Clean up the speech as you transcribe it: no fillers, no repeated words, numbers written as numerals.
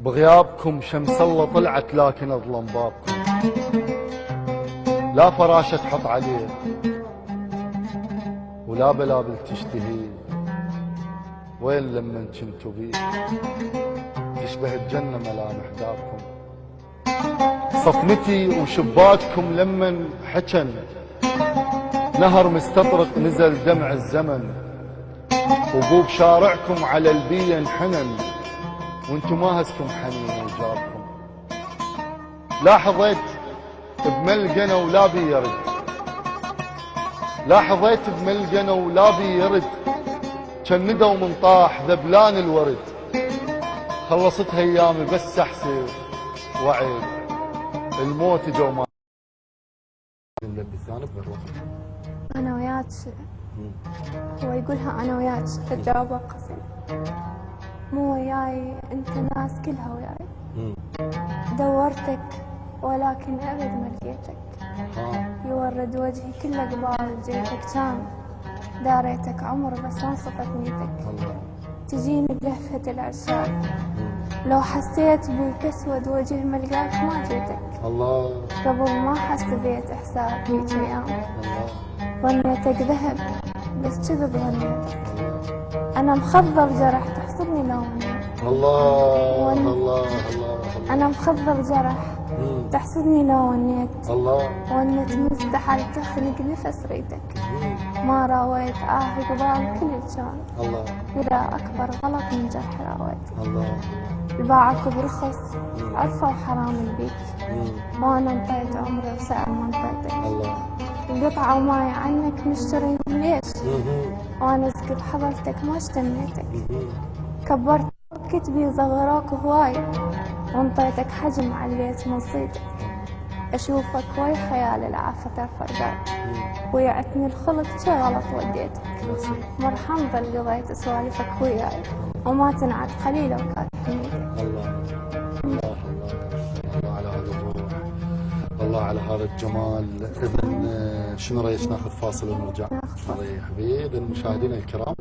بغيابكم شمس الله طلعت لكن اظلم بابكم. لا فراشة تحط عليه ولا بلابل تشتهي. وين لمن كنتوا بيه تشبه الجنة ملامح داركم. صفنتي وشباككم لمن حجن نهر مستطرق نزل دمع الزمن. وبوب شارعكم على البية انحنن وانتم ما هزكم حنين وجاركم. لا حظيت بملقنا ولا بي يرد. لا حظيت بملقنا ولا بي يرد. جندوا من طاح ذبلان الورد. خلصتها ايامي بس احسب وعيد الموت جو ما انا وياك. هو يقولها انا وياك تجاوبه قسم. مو وياي انت ناس كلها وياي. دورتك ولكن ابد ما لقيتك. يورد وجهي كله قبال جيتك كان داريتك عمر بس ما صفت نيتك. تجيني بلهفة العشاق لو حسيت بيك اسود وجه ملقاك ما جيتك. الله قبل ما حسيت احساس بيك ايام. ظنيتك ذهب بس كذب ظنيتك. انا مخضر جرح تحسبني لو ونيت. الله الله. انا مخضر جرح تحسدني لو ونيت. الله وانت مستحل تخنق نفس ريتك. ما راويت قبال كل كان. الله ولا اكبر غلط من جرح راويت. الله باعك برخص عرفوا حرام البيت. ما انا انطيت عمري وسأل ما انطيتك. الله القطعة وماي عنك مشترين ليش؟ وانا سكت حضرتك ما اشتميتك. كبرت كتبي وصغروك هواي وانطيتك حجم عليت مصيتك. اشوفك ويا خيال العافة فرقات ويعتني الخلق شي غلط وديتك. مرحم ظل قضيت سوالفك وياي وما تنعد قليلة وكانت حميتك. الله الله على هذا الروح. الله على هذا الجمال. اذن شنو رايك ناخذ فاصل ونرجع؟ الله يحفظك. اذن مشاهدينا الكرام